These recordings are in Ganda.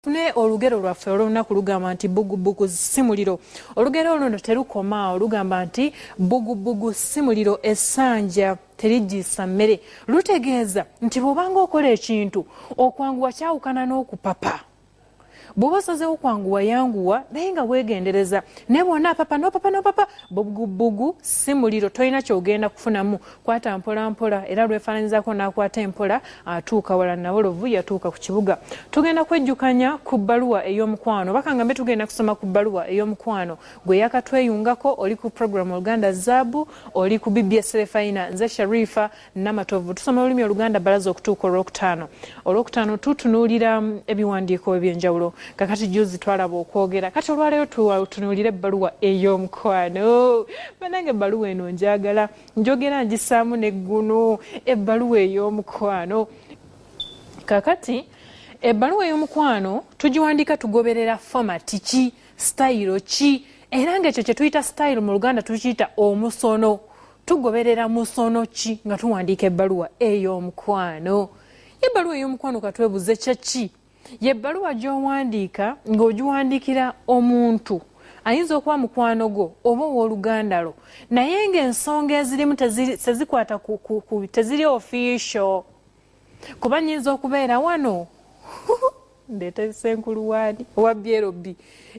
Tune olugero lwaffe olunaku lugamba nti bugubugu si muliro. Olugero luno terukoma olugamba nti bugubugu si muliro essanja terijjisa mmere. Lutegeeza nti bw'obanga okola ekintu okwanguwa kyawukana n'okupapa. Bw'oba osazeewo okwanguwa yanguwa naye nga weegendereza naye bw'ona papa n'opapa bugubugu si muliro tolina ky'ogenda kufunamu. Kwata mpola mpola era lwefaananyizako n'akwata empola atuuka wala Nawolovu yatuuka ku kibuga. Tugenda kwejjukanya ku bbaluwa ey'omukwano bakangambe tugenda kusoma ku bbaluwa ey'omukwano gwe yakatweyungako oli ku program Oluganda ZZAABU oli ku BBS Refina nze Sharifa Namatovu tusoma olulimi Oluganda balaza okutuuka olwokutaano tutunuulira ebiwandiiko eby'enjawulo. Kakati juzi twalaba okwogera kati olwaleero tunuulire ebbaluwa ey'omukwano. Banange ebbaluwa eno njagala njogera ngisaamu neggunu ebbaluwa ey'omukwano. Kakati ebbaluwa ey'omukwano tugiwandiika tugoberera format ki style ki era ng'ekyo kye tuyita style mu Luganda tukiyita omusono. Tugoberera musono ki nga tuwandiika ebbaluwa ey'omukwano. Ebbaluwa ey'omukwano katwebuze ki? Yebbaluwa gy'owandiika ng'ogiwandiikira omuntu ayinza okuba mukwano gwo oba ow'oluganda lo naye ng'ensonga ezirimu tezikwata teziri official. Kuba nnyinza okubeera wano ndeeta senkulu waani owa BLB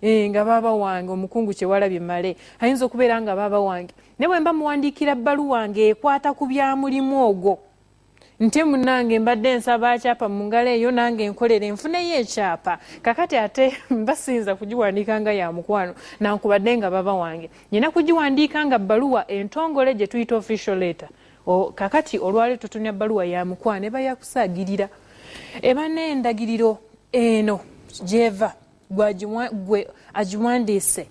nga baaba wange omukungu Kyewalabye Male ayinza okubeera nga baaba wange ne bwe mba muwandiikira bbaluwa ng'ekwata ku bya mulimu ogwo nti munange mbadde nsaba akyapa mu ngalo eyo nange nkolera enfuneyo ekyapa kakati ate mbasinza kugiwandiika nga ya mukwano nankubadde nga baba wange nyina kugiwandiika nga bbaluwa entongole gye tuyita official letter. Kakati olwali tutunya bbaluwa ya mukwano eba yakusaagirira eba n'endagiriro eno gyeva gwe agiwandiise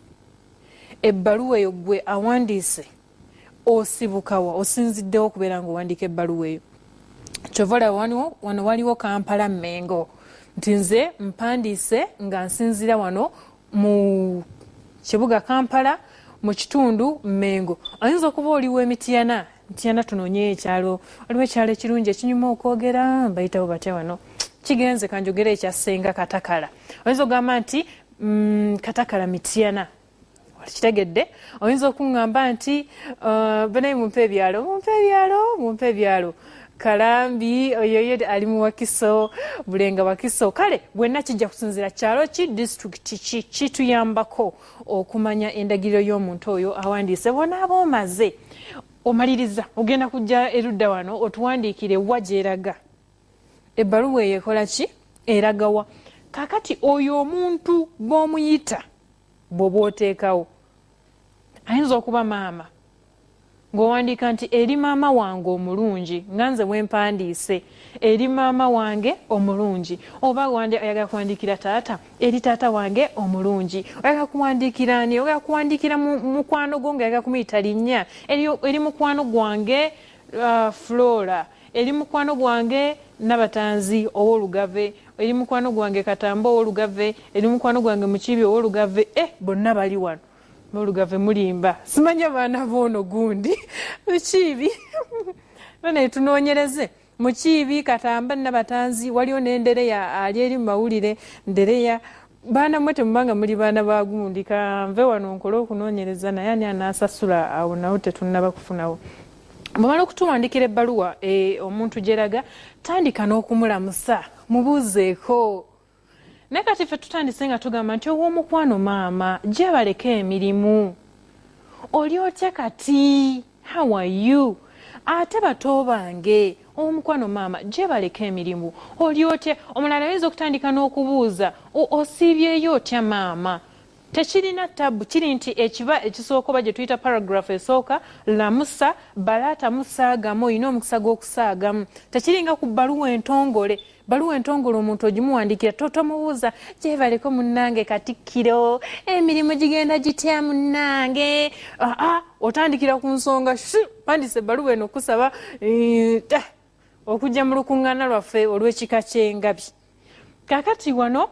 ebbaluwa eyo gwe awandiise osibukawa osinziddewo okubeera ng'owandiika ebbaluwa eyo. Kyovola wano waliwo Kampala Mengo nti nze mpandiise nga nsinzira wano mu kibuga Kampala mu kitundu Mengo. Ayinza okuba oliwo Mityana tunoonye ekyalo waliwo ekyalo ekirungi ekinyuma okwogera bayitawo batya wano kigenze kanjogera ekyasenga Katakala. Oyinza okugamba nti Katakala Mityana kitegedde. Oyinza okuŋŋamba nti banaye mumpe ebyalo Kalambi oyoyo ali mu Wakiso Bulenga Wakiso kale bwenna kijja kusinzira kyalo ki district ki kituyambako okumanya endagiriro y'omuntu oyo awandiise. Bonaaba omaze omaliriza ogenda kujja erudda wano otuwandiikire wa gyeraga ebbaluwa eyo ekola ki eragawa. Kakati oyo omuntu bw'omuyita bw'oba oteekawo ayinza okuba maama ng'owandiika nti eri maama wange omulungi nga nze bwempandiise eri maama wange omulungi oba oyagala kuwandiikira taata eri taata wange omulungi oyagala kuwandiikira ani oyagala kuwandiikira mukwano gwo ng'oyagala kumuyita linnya eri mukwano gwange Flora eri mukwano gwange Nabatanzi ow'Olugave eri mukwano gwange Katamba ow'Olugave eri mukwano gwange Mukiibi ow'Olugave bonna bali wano Olugave mulimba simanya baana boono gundi Mukiibi bane tunoonyereze Mukiibi Katamba Nabatanzi waliyo n'Endereya ali eri mawulire Ndereya baana mwete mubanga muli baana ba gundi kanve wano nkole okunoonyereza naye ani anaasasula awo nawo tetunnaba kufunawo. Bw'omala okutuwandikira ebbaluwa omuntu gyeraga tandika n'okumulamusa mubuuzeeko. Naye kati ffe tutandise nga tugamba nti ow'omukwano maama gye baleka emirimu oli otya kati how are you ate bato bange ow'omukwano maama gye baleka emirimu oli otya. Omulala ayinza okutandika n'okubuuza osiibyeyo otya maama. Tekirina tabu kiri nti ekiba ekisooka oba gye tuyita paragraph esooka lamusa balaata musaagamu olina omukisa gw'okusaagamu. Tekiringa ku bbaluwa entongole omuntu ogimuwandiikira tomubuuza gye baleko munnange Katikkiro emirimu gigenda gitya munnange. Otandikira ku nsonga pandise ebbaluwa eno okusaba okujja mu lukuŋŋaana lwaffe olw'ekika ky'engabi. Kakati wano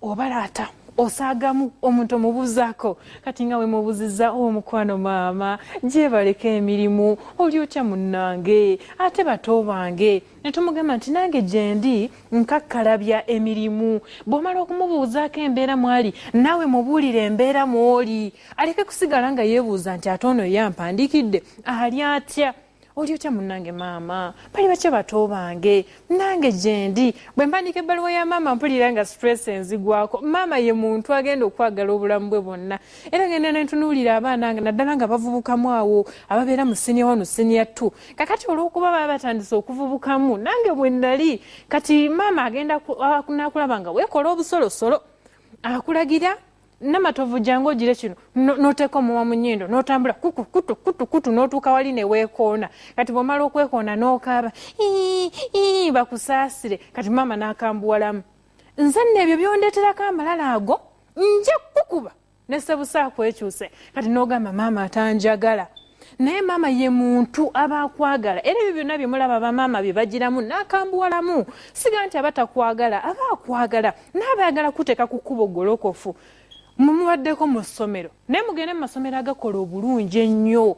obalaata osagamu omuntu omubuzaako kati nga we mubuziza omukwano maama gye baleka emirimu oli otya munnange ate bato bange ne tumugamba nti nange gyendi nkakkalabya emirimu bw'omala okumubuuzaako embeera mwali naawe mubuulire embeera mwoli aleke kusigala nga yeebuuza nti ate ono yampandiikidde ali atya oli otya munnange maama bali bakye bato bange nange gyendi bwe mpandiika ebbaluwa ya maama mpulira nga stress enzigwako maama ye muntu agenda okwagala obulamu bwe bwonna era genda nentunuulira abaana naddala nga bavubukamu awo ababeera mu senior 1 senior 2 kakati olw'okuba baba batandise okuvubukamu nange bwe nnali kati maama agenda nakulaba nga weekola obusolosolo akulagira namatovu jangu ogire kino noteeka omuwa mu nnyindo n'otambula kutu n'otuuka wali ne weekoona kati bw'omala okwekoona n'okaaba bakusaasire kati maama n'akambuwalamu nze nno ebyo byondeeterako amalala ago nje kukuba ne ssebusaako ekyuse kati n'ogamba maama atanjagala naye maama ye muntu aba akwagala era ebyo byonna bye mulaba bamaama bye bagiramu n'akambuwalamu siga nti abatakwagala aba akwagala n'abayagala kuteeka ku kkubo golokofu mumubaddeko mu ssomero naye mugende mu masomero agakola obulungi ennyo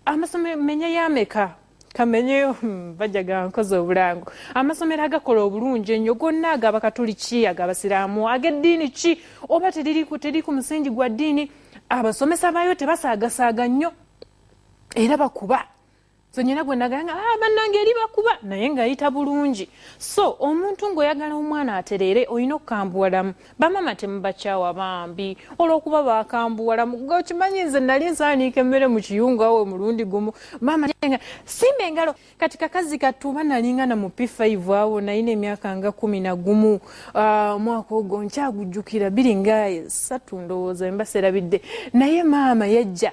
amasomero menya yameka kamenyeyo bajja gankoze obulango amasomero agakola obulungi ennyo gonna agaba katoliki agabasiraamu ag'eddiini ki oba teri ku musingi gwa ddiini abasomesa baayo tebasaagasaaga nnyo era bakuba so nyina gwe naganga bannange eri bakuba naye ng'ayita bulungi so omuntu ng'oyagala omwana atereere olina okukambuwalamu bamama temubakyawa bambi olw'okuba bakambuwalamu gokimanyi nze nali nsaaniika emmere mu kiyungu awo mulundi gumu maama nga simba engalo kati kakazi katuba nalingana mu P5 awo nalina emyaka nga 11 omwaka ogwo nkyagujjukira 3 ndowooza mbaserabidde naye maama yajja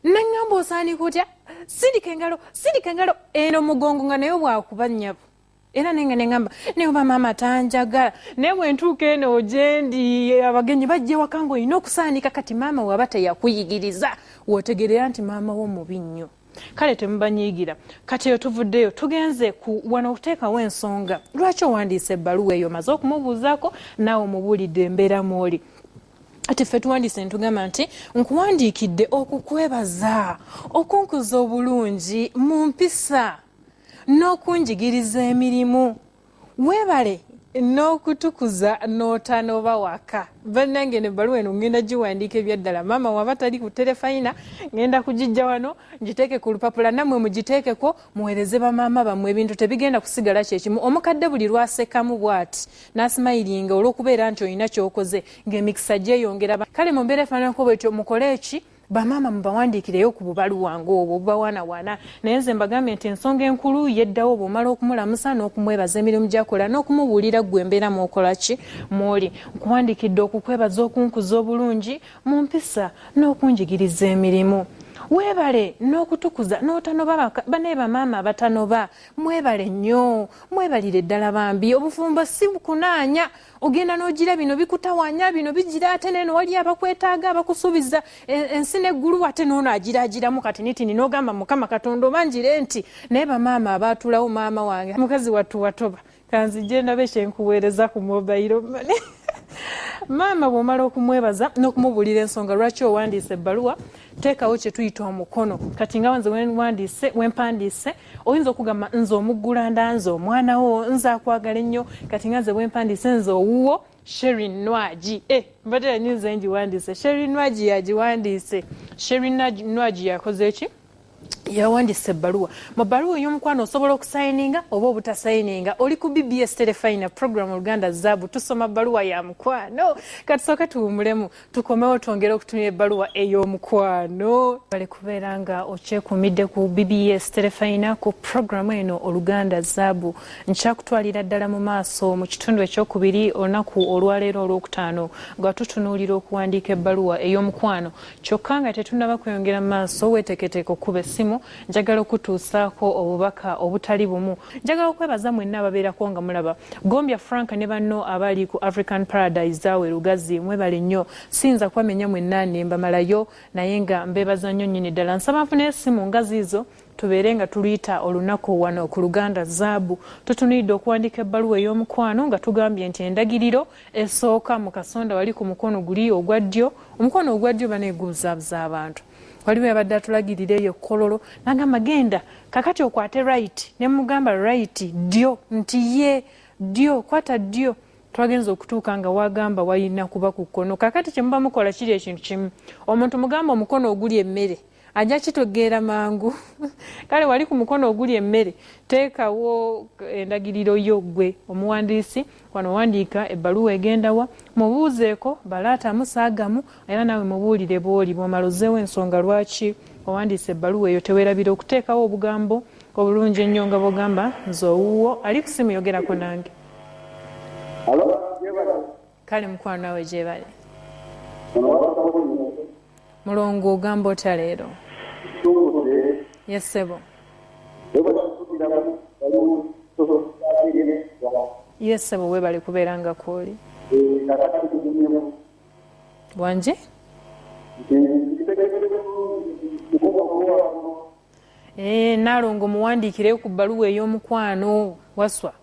nangamba osaani kutya sirika engalo eno mugongo nga naye bwakuba nnyabo era nenga nengamba naye oba maama tanjagala naye bwentuuka eno gyendi abagenyi bajja ewaka ng'olina okusaanika kati maama waba teyakuyigiriza wootegerera nti maama wo mubi nnyo kale temubanyiigira kati eyo tuvuddeyo tugenze ku wano okuteekawo ensonga lwaki owandiisa ebbaluwa eyo maze okumubuuzaako naawe omubuulidde embeera mwoli ate ffe tuwandiise ntugamba nti nkuwandiikidde okukwebaza okunkuza obulungi mu mpisa n'okunjigiriza emirimu weebale n'okutukuza n'otanoba waka bannange nebbaluwa eno ngenda giwandiika ebyaddala maama waba tali ku terefayina ngenda kugijja wano ngiteeke ku lupapula nammwe mugiteekeko muweereze bamaama bammwe ebintu tebigenda kusigala kyekimu omukadde buli lwasekamu bw'ati n'asimayiringa olw'okubeera nti olina ky'okoze ng'emikisa gyeyongera kale mu mbeera efaananako bwetyo mukole eki bamaama mubawandiikireyo ku bubaluwa ng'obwo obubawaanawaana naye nze mbagambye nti ensonga enkulu yeddawo bw'omala okumulamusa n'okumwebaza emirimu gy'akola n'okumubuulira ggwe embeera mw'okola ki mw'oli nkuwandiikidde okukwebaza okunkuza obulungi mu mpisa n'okunjigiriza emirimu weebale n'okutukuza n'otanoba banaye bamaama abatanoba mwebale nnyo mwebalire ddala bambi obufumbo si bukunaanya ogenda n'ogira bino bikutawanya bino bigira ate neno wali abakwetaaga abakusuubiza ensi n'eggulu ate n'ono agiraagiramu kati nitini n'ogamba mukama katonda obanjire nti naye bamaama abaatulawo maama wange mukazi wattu watoba kanzijje ndabe kyenkuweereza ku mobile money maama bw'omala okumwebaza n'okumubuulira ensonga lwaki owandiise ebbaluwa teekawo kye tuyita omukono kati nga nze wempandiise oyinza okugamba nze omuggulanda nze omwana wo nze akwagala ennyo kati nga nze wempandiise nze owuwo Sherin Nwaji mbadde yanyuze ngiwandiise Sherin Nwaji yagiwandiise Sherin Nwaji yakoze ki yawandiise ebbaluwa mu bbaluwa ey'omukwano osobola okusayininga oba obutasayininga oli ku BBS Telefayina program Oluganda ZZAABU tusoma bbaluwa ya mukwano katusooke tuwumulemu tukomewo twongere okutumya ebbaluwa ey'omukwano bale kubeera nga okyekumidde ku BBS Telefayina ku program eno Oluganda ZZAABU nkyakutwalira ddala mu maaso mu kitundu ekyokubiri olunaku olwaleero olwokutaano nga tutunuulira okuwandiika ebbaluwa ey'omukwano kyokka nga tetunnaba kweyongera mu maaso weeteeketeeka okuba essimu njagala okutuusaako obubaka obutali bumu njagala okwebaza mwenna ababeerako nga mulaba Gombya Frank ne banno abali ku African Paradise awe Lugazi mwebale nnyo siyinza kwamenya mwenna ne mbamalayo naye nga mbeebaza nnyo nnyini ddala nsaba nfuna essimu nga ziizo tubeere nga tuluyita olunaku wano ku Luganda ZZAABU tutunulidde okuwandiika ebbaluwa ey'omukwano nga tugambye nti endagiriro esooka mu kasonda wali ku mukono guli ogwa ddyo omukono ogwa ddyo baneeguzaabuza abantu waliwo yabadde atulagirira eyo kololo nagamba genda kakati okwate right ne mugamba right ddyo nti ye ddyo kwata ddyo twagenza okutuuka nga wagamba walina kuba ku kkono kakati kye muba mukola kiri ekintu kimu omuntu mugamba omukono oguli emmere ajja kitegeera mangu kale wali ku mukono oguli emmere teekawo endagiriro yo gwe omuwandiisi wano wandiika ebbaluwa egenda wa mubuuzeeko balaatamu saagamu era nawe mubuulire bw'oli bw'omalozeewo ensonga lwaki owandiisa ebbaluwa eyo teweerabira okuteekawo obugambo obulungi ennyo nga bw'ogamba nze owuwo ali ku simu yogerako nange kale mukwano nawe gyebale mulongo ogamba otya leero yesebo yesebo webale kubeera nga kwoli wanje naalongo muwandiikire ku bbaluwa ey'omukwano waswa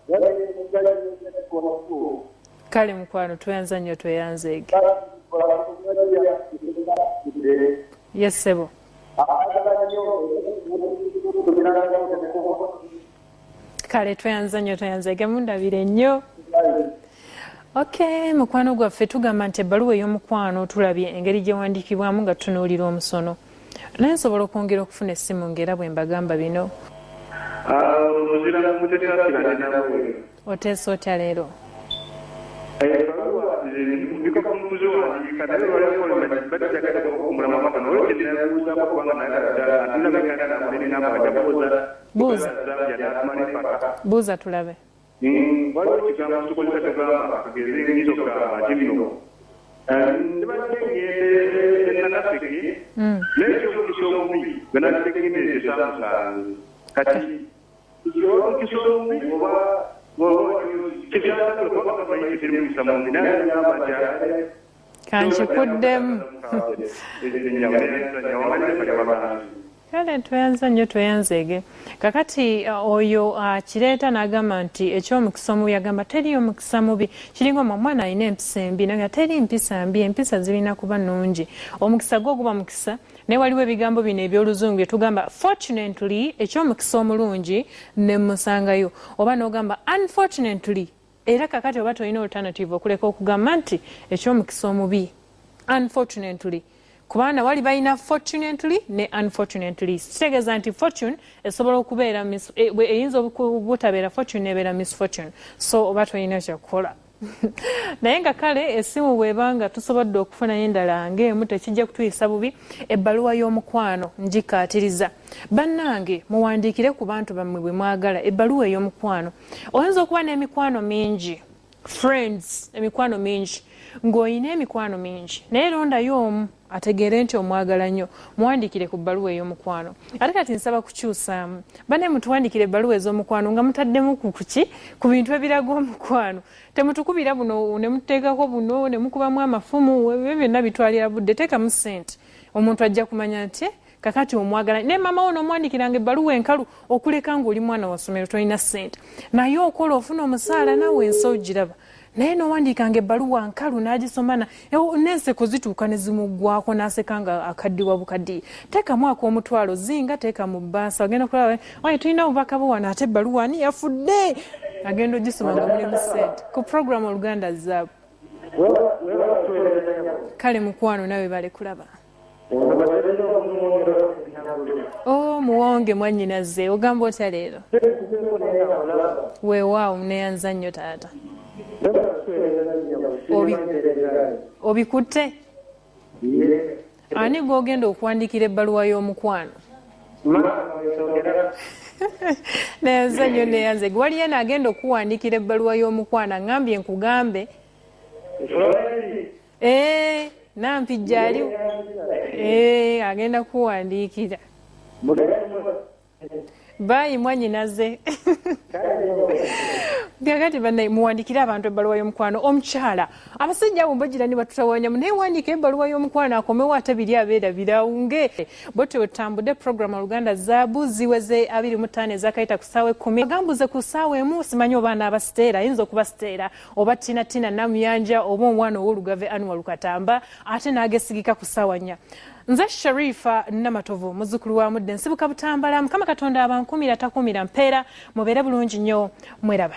kale mukwano tweyanza nnyo tweyanzeege yesebo kale tweyanza nnyo tweyanzeege mundabire nnyo okay mukwano gwaffe tugamba nti ebbaluwa ey'omukwano tulabye engeri gye wandiikibwamu nga tutunuulira omusono naye nsobola okwongera okufuna essimu ng'era bwe mbagamba bino oteesa otya leero buuza tulabe waliwo ekigambo tukozesa tugamba kageze nyiza okugamba nti bino ndibadde ngende enanaseke n'ekyokisa omubi nga nategenereza musanze kati ekyokisa omubi oba kankikuddemu kale tweyanza nnyo tweyanzeege kakati oyo kireeta n'agamba nti ekyomukisa omubi agamba teriyo omukisa mubi kiringa omwana alina empisa embi naye teri mpisa mbi empisa zirina kuba nnungi omukisa gwo guba mukisa naye waliwo ebigambo bino ebyoluzungu bye tugamba fortunately ekyomukisa omulungi ne musangayo oba n'ogamba unfortunately era kakati oba tolina alternative okuleka okugamba nti ekyomukisa omubi unfortunately kubanga wali balina fortunately ne unfortunately kitegeeza nti fortune esobola okubeera eyinza obutabeera fortune nebeera misfortune so oba tolina kyakukola naye nga kale essimu bw'ebanga tusobodde okufunayo endala ng'emu tekijja kutuyisa bubi ebbaluwa y'omukwano ngikaatiriza bannange muwandiikire ku bantu bammwe bwe mwagala ebbaluwa ey'omukwano oyinza okuba n'emikwano mingi friends emikwano mingi ng'olina emikwano mingi naye londayo omu ategeere nti omwagala nnyo muwandiikire ku bbaluwa ey'omukwano ate kati nsaba kukyusaamu banne mutuwandikire ebbaluwa ez'omukwano nga mutaddemu ku bintu ebiraga omukwano temutukubira buno ne muteekako buno ne mukubamu amafumu ebyo byonna bitwalira budde teekamu ssente omuntu ajja kumanya nti kakati omwagala ne maama wo n'omwandikiranga ebbaluwa enkalu okuleka ng'oli mwana wa ssomero tolina ssente naye okola ofuna omusaala nawe ensi ogiraba naye n'owandiikanga ebbaluwa nkalu n'agisomana n'enseko zituuka ne zimuggwako n'asekanga akaddiwa bukaddiye teekamu ak'omutwalo zinga teeka mu bbaasa agenda kulaba waye tulina obubaka bwo wano ate ebbaluwa ani yafudde agenda ogisoma nga mulimu ssente ku programu oluganda ZZAABU kale mukwano nawe bale kulaba muwonge mwannyinaze ogamba otya leero weewaawo neyanza nnyo taata obikutte ani gw'ogenda okuwandiikira ebbaluwa y'omukwano neyanza nnyo neyanze gwe waliyo naagenda okuwandiikira ebbaluwa y'omukwano aŋambye nkugambe nampi gyali agenda kuwandiikira bayi mwannyinaze Gagati banne muwandikira abantu ebbaluwa y'omukwano omukyala abasajja abo mbagirani batutawanya naye wandika ebbaluwa y'omukwano akomewo ate biri abeera birawunge bwetyo otambudde programu Oluganda ZZAABU ziweze 25 ezakayita ku ssaawa 10 agambuze ku ssaawa emu simanyi oba n'abasiteera ayinza okuba siteera oba Tina Namuyanja oba omwana ow'Olugave Annual Katamba ate n'agesigika ku ssaawa 4 nze Sharifa Namatovu muzzukulu wa Mudde nsibuka Butambala Mukama Katonda abankumira takumira mpeera mubeere bulungi nnyo mweraba.